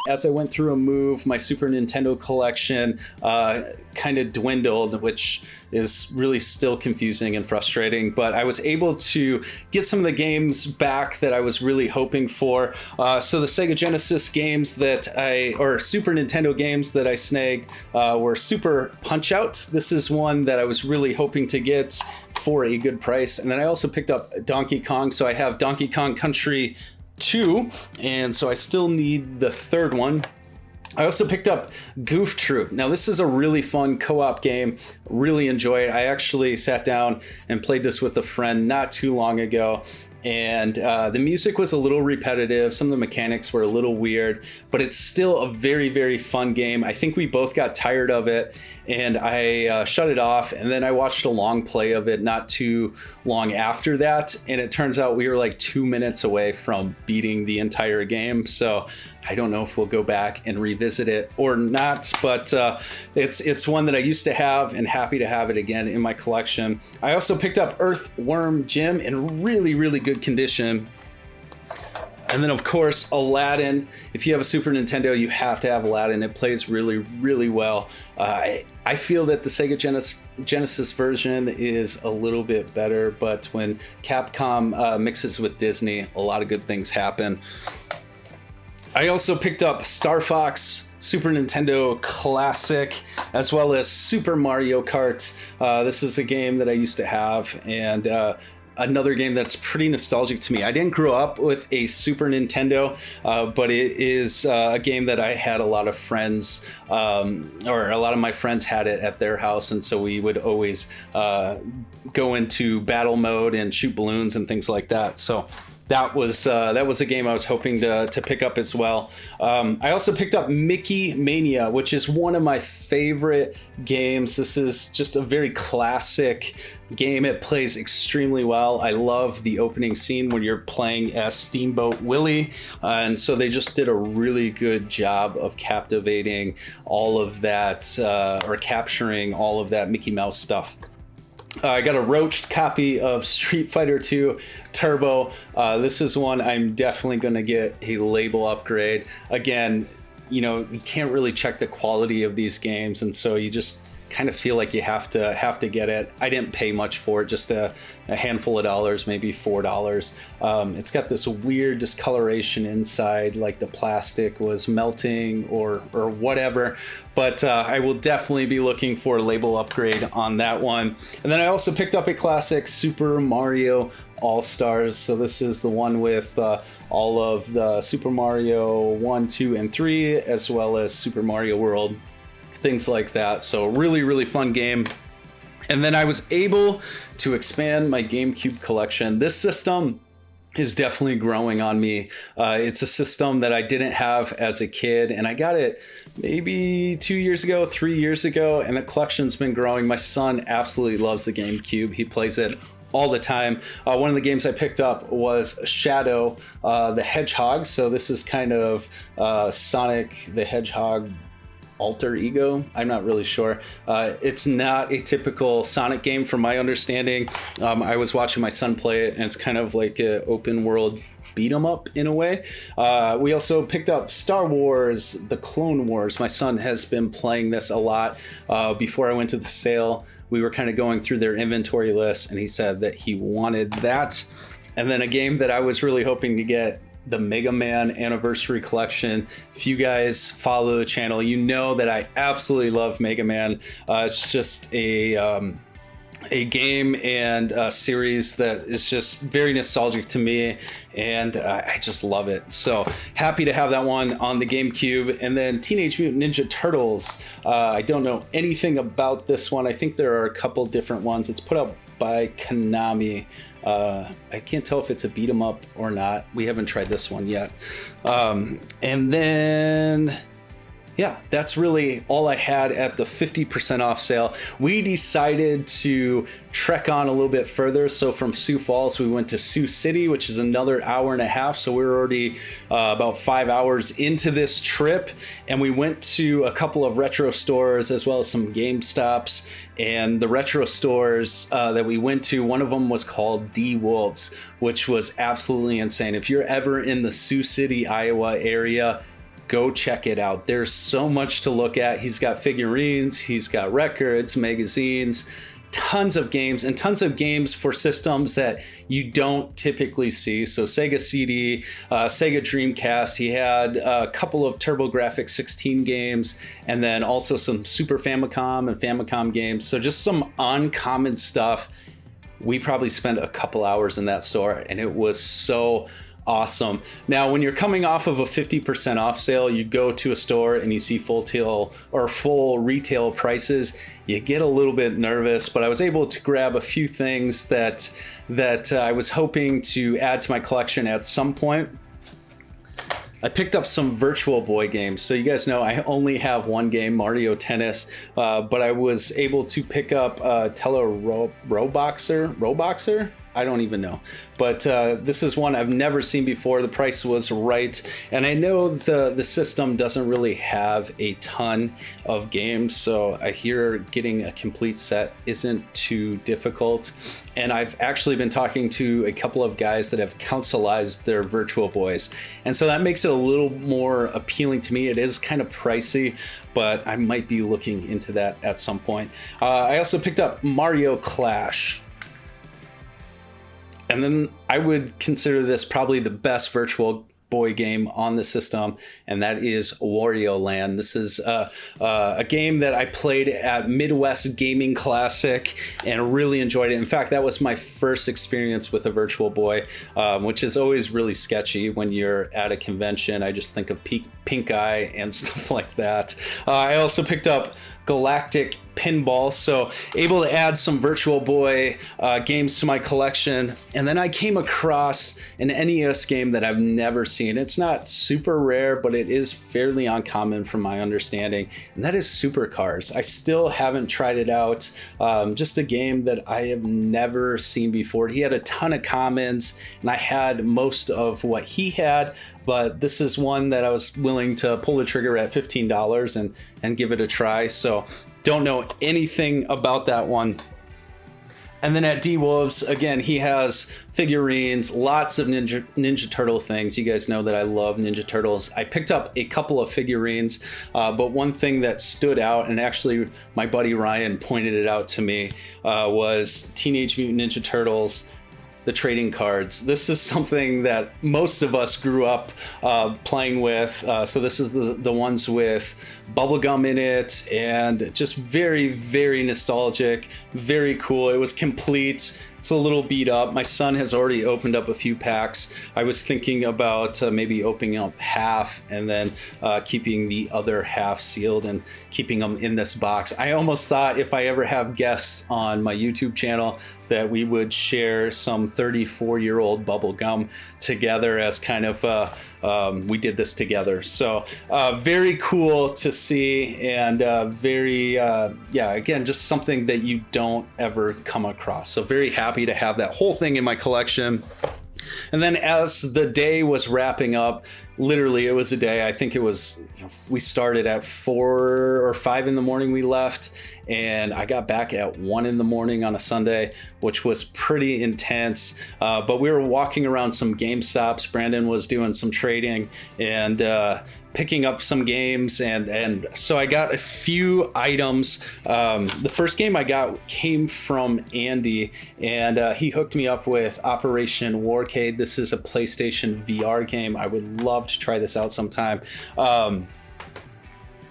As I went through a move, my Super Nintendo collection kind of dwindled, which is really still confusing and frustrating, but I was able to get some of the games back that I was really hoping for. So the Sega Genesis games or Super Nintendo games that I snagged were Super Punch-Out! This is one that I was really hoping to get for a good price. And then I also picked up Donkey Kong. So I have Donkey Kong Country 2, and so I still need the third one. I also picked up Goof Troop. Now this is a really fun co-op game, really enjoy it. I actually sat down and played this with a friend not too long ago, and the music was a little repetitive. Some of the mechanics were a little weird, but it's still a very, very fun game. I think we both got tired of it, and I shut it off, and then I watched a long play of it not too long after that, and it turns out we were like 2 minutes away from beating the entire game. So I don't know if we'll go back and revisit it or not, but it's one that I used to have and happy to have it again in my collection. I also picked up Earthworm Jim in really, really good condition. And then, of course, Aladdin. If you have a Super Nintendo, you have to have Aladdin. It plays really, really well. I feel that the Sega Genesis version is a little bit better, but when Capcom mixes with Disney, a lot of good things happen. I also picked up Star Fox Super Nintendo Classic, as well as Super Mario Kart. This is a game that I used to have, and another game that's pretty nostalgic to me. I didn't grow up with a Super Nintendo, but it is a game that I had a lot of friends, or a lot of my friends had it at their house, and so we would always go into battle mode and shoot balloons and things like that. So that was a game I was hoping to pick up as well. I also picked up Mickey Mania, which is one of my favorite games. This is just a very classic game. It plays extremely well. I love the opening scene when you're playing as Steamboat Willie, and so they just did a really good job of captivating all of that, or capturing all of that Mickey Mouse stuff. I got a roached copy of Street Fighter 2 Turbo. This is one I'm definitely going to get a label upgrade. Again, you can't really check the quality of these games, and so you just kind of feel like you have to get it. I didn't pay much for it, just a handful of dollars, maybe $4. It's got this weird discoloration inside, like the plastic was melting or whatever, but I will definitely be looking for a label upgrade on that one. And then I also picked up a classic Super Mario All-Stars. So this is the one with all of the Super Mario 1, 2, and 3, as well as Super Mario World, things like that. So really, really fun game. And then I was able to expand my GameCube collection. This system is definitely growing on me. It's a system that I didn't have as a kid, and I got it maybe 2 years ago, 3 years ago, and the collection's been growing. My son absolutely loves the GameCube. He plays it all the time. One of the games I picked up was Shadow the Hedgehog. So this is kind of Sonic the Hedgehog alter ego. I'm not really sure. It's not a typical Sonic game from my understanding. I was watching my son play it, and it's kind of like an open world beat 'em up in a way. We also picked up Star Wars The Clone Wars. My son has been playing this a lot. Before I went to the sale, we were kind of going through their inventory list, and he said that he wanted that. And then a game that I was really hoping to get, the Mega Man Anniversary Collection. If you guys follow the channel, you know that I absolutely love Mega Man. It's just a game and a series that is just very nostalgic to me, and I just love it. So happy to have that one on the GameCube. And then Teenage Mutant Ninja Turtles. I don't know anything about this one. I think there are a couple different ones. It's put out by Konami. I can't tell if it's a beat 'em up or not. We haven't tried this one yet. And then, yeah, that's really all I had at the 50% off sale. We decided to trek on a little bit further. So from Sioux Falls, we went to Sioux City, which is another hour and a half. So we're already about 5 hours into this trip. And we went to a couple of retro stores as well as some GameStops. And the retro stores that we went to, one of them was called D Wolves, which was absolutely insane. If you're ever in the Sioux City, Iowa area, go check it out. There's so much to look at. He's got figurines, he's got records, magazines, tons of games, and tons of games for systems that you don't typically see. So Sega CD, Sega Dreamcast, he had a couple of TurboGrafx 16 games, and then also some Super Famicom and Famicom games. So just some uncommon stuff. We probably spent a couple hours in that store, and it was so awesome. Now, when you're coming off of a 50% off sale, you go to a store and you see full retail prices, you get a little bit nervous, but I was able to grab a few things that I was hoping to add to my collection at some point. I picked up some Virtual Boy games. So you guys know I only have one game, Mario Tennis, but I was able to pick up Roboxer? I don't even know. But this is one I've never seen before. The price was right. And I know the system doesn't really have a ton of games, so I hear getting a complete set isn't too difficult. And I've actually been talking to a couple of guys that have consoleized their Virtual Boys. And so that makes it a little more appealing to me. It is kind of pricey, but I might be looking into that at some point. I also picked up Mario Clash. And then I would consider this probably the best Virtual Boy game on the system, and that is Wario Land. This is a game that I played at Midwest Gaming Classic and really enjoyed it. In fact, that was my first experience with a Virtual Boy, which is always really sketchy when you're at a convention. I just think of pink eye and stuff like that. I also picked up Galactic Pinball, so able to add some Virtual Boy games to my collection. And then I came across an NES game that I've never seen. It's not super rare, but it is fairly uncommon from my understanding, and that is Supercars. I still haven't tried it out. Just a game that I have never seen before. He had a ton of commons, and I had most of what he had, but this is one that I was willing to pull the trigger at $15 and give it a try. So don't know anything about that one. And then at D-Wolves, again, he has figurines, lots of Ninja Turtle things. You guys know that I love Ninja Turtles. I picked up a couple of figurines, but one thing that stood out, and actually my buddy Ryan pointed it out to me, was Teenage Mutant Ninja Turtles, the trading cards. This is something that most of us grew up playing with. So this is the ones with bubblegum in it, and just very, very nostalgic, very cool. It was complete. It's a little beat up. My son has already opened up a few packs. I was thinking about maybe opening up half and then keeping the other half sealed and keeping them in this box. I almost thought if I ever have guests on my YouTube channel that we would share some 34-year-old bubble gum together as kind of we did this together. So very cool to see, and again, just something that you don't ever come across. So very happy to have that whole thing in my collection. And then as the day was wrapping up, literally it was a day, I think it was, we started at 4 or 5 in the morning, we left, and I got back at 1 in the morning on a Sunday, which was pretty intense. But we were walking around some GameStops. Brandon was doing some trading and picking up some games, and so I got a few items. The first game I got came from Andy, and he hooked me up with Operation Warcade. This is a PlayStation VR game. I would love to try this out sometime.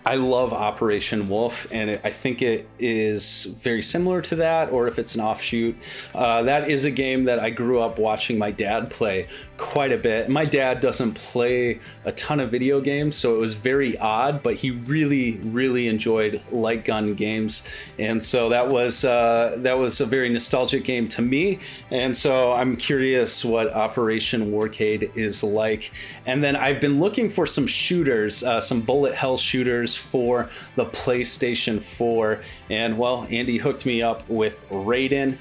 I love Operation Wolf, and I think it is very similar to that, or if it's an offshoot. That is a game that I grew up watching my dad play quite a bit. My dad doesn't play a ton of video games, so it was very odd, but he really, really enjoyed light gun games. And so that was a very nostalgic game to me. And so I'm curious what Operation Warcade is like. And then I've been looking for some shooters, some bullet hell shooters. games for the PlayStation 4. And well, Andy hooked me up with Raiden.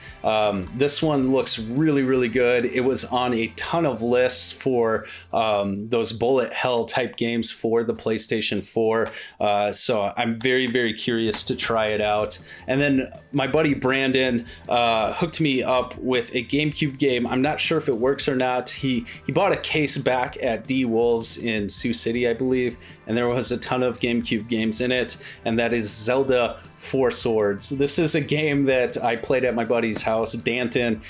This one looks really, really good. It was on a ton of lists for those bullet hell type games for the PlayStation 4. So I'm very, very curious to try it out. And then my buddy Brandon hooked me up with a GameCube game. I'm not sure if it works or not. He bought a case back at D Wolves in Sioux City, I believe, and there was a ton of GameCube games in it, and that is Zelda Four Swords. This is a game that I played at my buddy's house, Danton,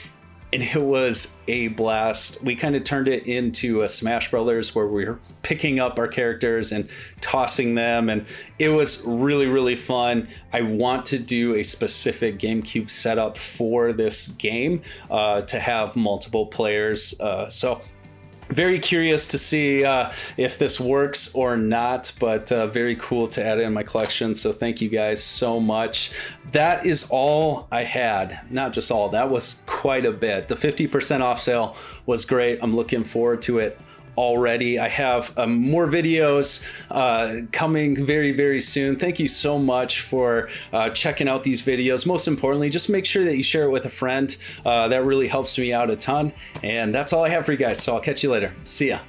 and it was a blast. We kind of turned it into a Smash Brothers where we were picking up our characters and tossing them, and it was really, really fun. I want to do a specific GameCube setup for this game to have multiple players. So very curious to see if this works or not, but very cool to add it in my collection. So thank you guys so much. That is all I had. Not just all, that was quite a bit. The 50% off sale was great. I'm looking forward to it already. I have more videos coming very, very soon. Thank you so much for checking out these videos. Most importantly, just make sure that you share it with a friend. That really helps me out a ton. And that's all I have for you guys. So I'll catch you later. See ya.